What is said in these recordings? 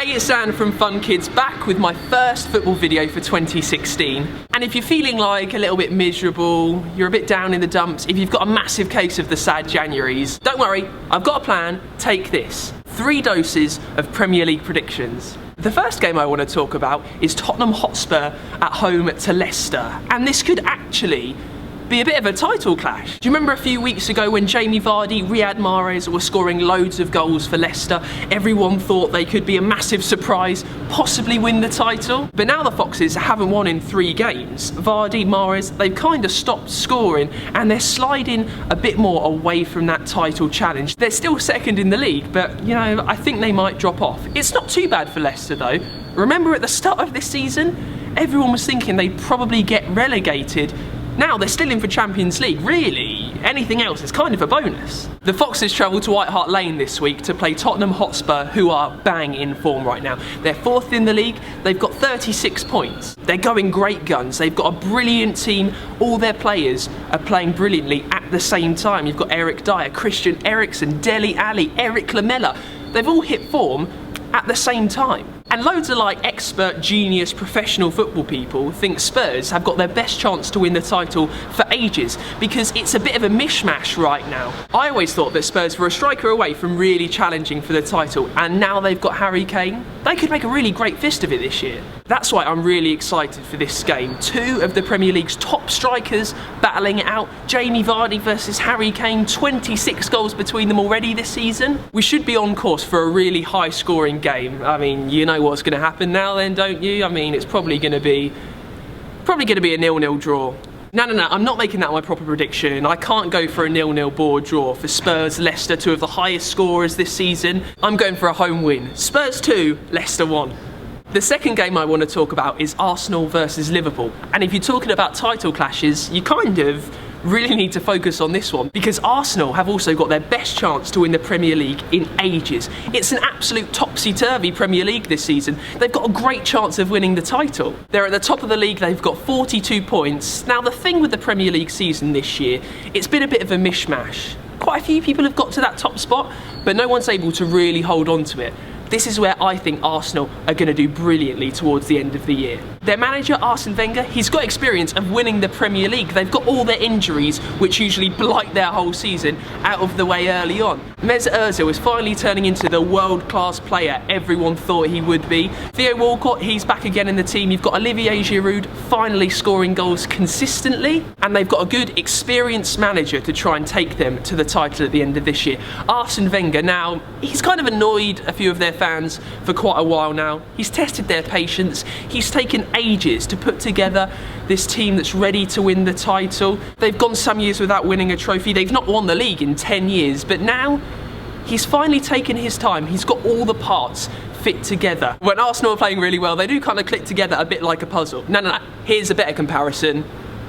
Hey, it's Dan from Fun Kids, back with my first football video for 2016. And if you're feeling like a little bit miserable, you're a bit down in the dumps, if you've got a massive case of the sad Januaries, don't worry, I've got a plan. Take this. 3 doses of Premier League predictions. The first game I want to talk about is Tottenham Hotspur at home to Leicester. And this could actually be a bit of a title clash. Do you remember a few weeks ago when Jamie Vardy, Riyad Mahrez were scoring loads of goals for Leicester? Everyone thought they could be a massive surprise, possibly win the title. But now the Foxes haven't won in 3 games. Vardy, Mahrez, they've kind of stopped scoring and they're sliding a bit more away from that title challenge. They're still second in the league, but you know, I think they might drop off. It's not too bad for Leicester though. Remember at the start of this season, everyone was thinking they'd probably get relegated. Now they're still in for Champions League. Really, anything else is kind of a bonus. The Foxes travel to White Hart Lane this week to play Tottenham Hotspur, who are bang in form right now. They're 4th in the league, they've got 36 points. They're going great guns, they've got a brilliant team, all their players are playing brilliantly at the same time. You've got Eric Dyer, Christian Eriksen, Dele Alli, Eric Lamela. They've all hit form at the same time. And loads of expert, genius, professional football people think Spurs have got their best chance to win the title for ages because it's a bit of a mishmash right now. I always thought that Spurs were a striker away from really challenging for the title, and now they've got Harry Kane. They could make a really great fist of it this year. That's why I'm really excited for this game. 2 of the Premier League's top strikers battling it out. Jamie Vardy versus Harry Kane, 26 goals between them already this season. We should be on course for a really high scoring game. I mean, you know what's going to happen now then, don't you? I mean, it's probably going to be a 0-0 draw. No, I'm not making that my proper prediction. I can't go for a 0-0 board draw for Spurs, Leicester, 2 of the highest scorers this season. I'm going for a home win. Spurs 2, Leicester 1. The second game I want to talk about is Arsenal versus Liverpool. And if you're talking about title clashes, you kind of really need to focus on this one because Arsenal have also got their best chance to win the Premier League in ages. It's an absolute topsy-turvy Premier League this season. They've got a great chance of winning the title. They're at the top of the league, they've got 42 points. Now the thing with the Premier League season this year, it's been a bit of a mishmash. Quite a few people have got to that top spot, but no one's able to really hold on to it. This is where I think Arsenal are going to do brilliantly towards the end of the year. Their manager, Arsene Wenger, he's got experience of winning the Premier League. They've got all their injuries, which usually blight their whole season, out of the way early on. Mesut Ozil is finally turning into the world-class player everyone thought he would be. Theo Walcott, he's back again in the team. You've got Olivier Giroud finally scoring goals consistently, and they've got a good, experienced manager to try and take them to the title at the end of this year. Arsene Wenger, now, he's kind of annoyed a few of their fans for quite a while now. He's tested their patience. He's taken ages to put together this team that's ready to win the title. They've gone some years without winning a trophy. They've not won the league in 10 years, but now he's finally taken his time. He's got all the parts fit together. When Arsenal are playing really well, they do kind of click together a bit like a puzzle. No. Here's a better comparison.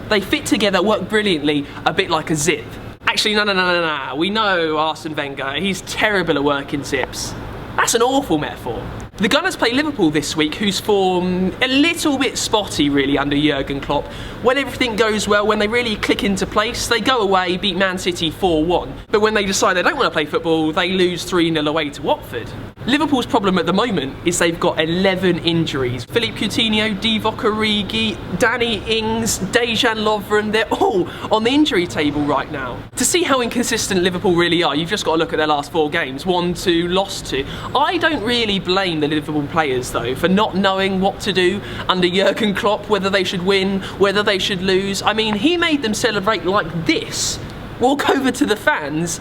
They fit together, work brilliantly, a bit like a zip. Actually, no. We know Arsene Wenger. He's terrible at working zips. That's an awful metaphor. The Gunners play Liverpool this week, whose form a little bit spotty really under Jurgen Klopp. When everything goes well, when they really click into place, they go away, beat Man City 4-1. But when they decide they don't want to play football, they lose 3-0 away to Watford. Liverpool's problem at the moment is they've got 11 injuries. Philippe Coutinho, Divock Origi, Danny Ings, Dejan Lovren, they're all on the injury table right now. To see how inconsistent Liverpool really are, you've just got to look at their last 4 games. 1-2, lost 2. I don't really blame the Liverpool players though for not knowing what to do under Jurgen Klopp, whether they should win, whether they should lose. I mean, he made them celebrate like this, walk over to the fans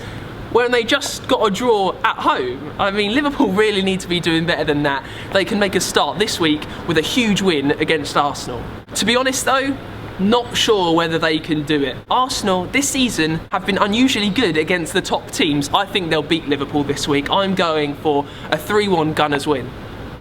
when they just got a draw at home. I mean, Liverpool really need to be doing better than that. They can make a start this week with a huge win against Arsenal. To be honest though, not sure whether they can do it. Arsenal this season have been unusually good against the top teams. I think they'll beat Liverpool this week. I'm going for a 3-1 Gunners win.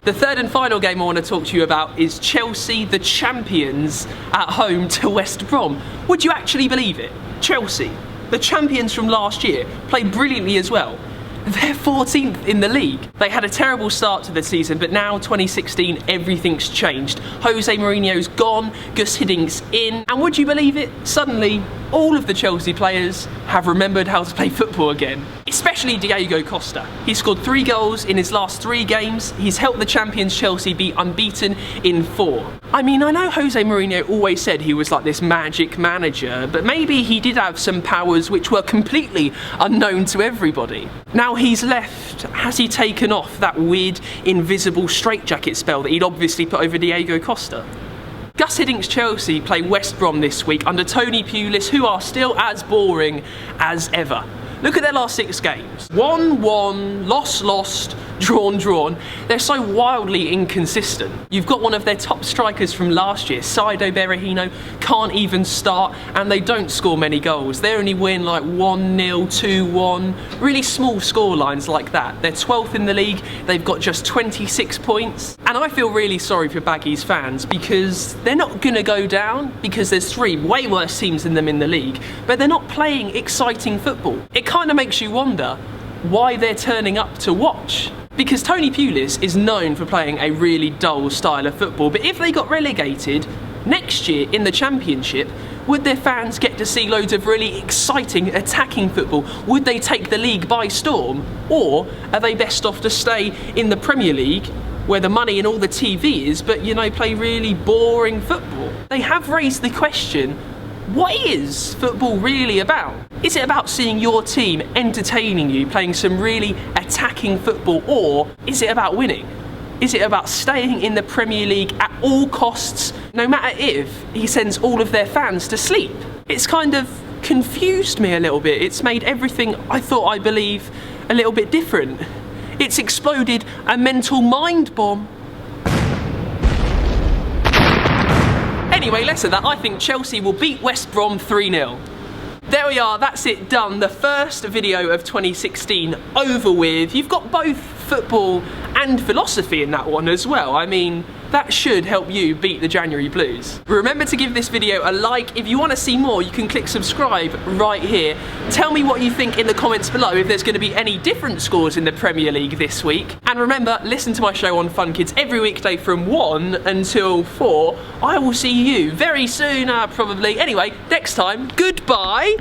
The third and final game I want to talk to you about is Chelsea, the champions, at home to West Brom. Would you actually believe it? Chelsea, the champions from last year, played brilliantly as well. They're 14th in the league. They had a terrible start to the season, but now 2016, everything's changed. Jose Mourinho's gone, Gus Hiddink's in, and would you believe it? Suddenly, all of the Chelsea players have remembered how to play football again. It's especially Diego Costa. He scored 3 goals in his last 3 games. He's helped the champions Chelsea be unbeaten in 4. I mean, I know Jose Mourinho always said he was like this magic manager, but maybe he did have some powers which were completely unknown to everybody. Now he's left, has he taken off that weird invisible straitjacket spell that he'd obviously put over Diego Costa? Gus Hiddink's Chelsea play West Brom this week under Tony Pulis, who are still as boring as ever. Look at their last 6 games. 1-1, lost, drawn. They're so wildly inconsistent. You've got one of their top strikers from last year, Saido Berahino, can't even start, and they don't score many goals. They only win like 1-0, 2-1, really small score lines like that. They're 12th in the league, they've got just 26 points. And I feel really sorry for Baggies fans because they're not gonna go down because there's 3 way worse teams than them in the league, but they're not playing exciting football. It kind of makes you wonder why they're turning up to watch. Because Tony Pulis is known for playing a really dull style of football, but if they got relegated next year in the Championship, would their fans get to see loads of really exciting attacking football? Would they take the league by storm? Or are they best off to stay in the Premier League, where the money and all the TV is, but you know, play really boring football? They have raised the question, what is football really about? Is it about seeing your team entertaining you, playing some really attacking football, or is it about winning? Is it about staying in the Premier League at all costs, no matter if he sends all of their fans to sleep? It's kind of confused me a little bit. It's made everything I thought I believe a little bit different. It's exploded a mental mind bomb. Anyway, less of that. I think Chelsea will beat West Brom 3-0. There we are, that's it done. The first video of 2016 over with. You've got both football and philosophy in that one as well. I mean, that should help you beat the January blues. Remember to give this video a like. If you want to see more, you can click subscribe right here. Tell me what you think in the comments below, if there's going to be any different scores in the Premier League this week. And remember, listen to my show on Fun Kids every weekday from 1 until 4. I will see you very soon, probably. Anyway, next time, goodbye.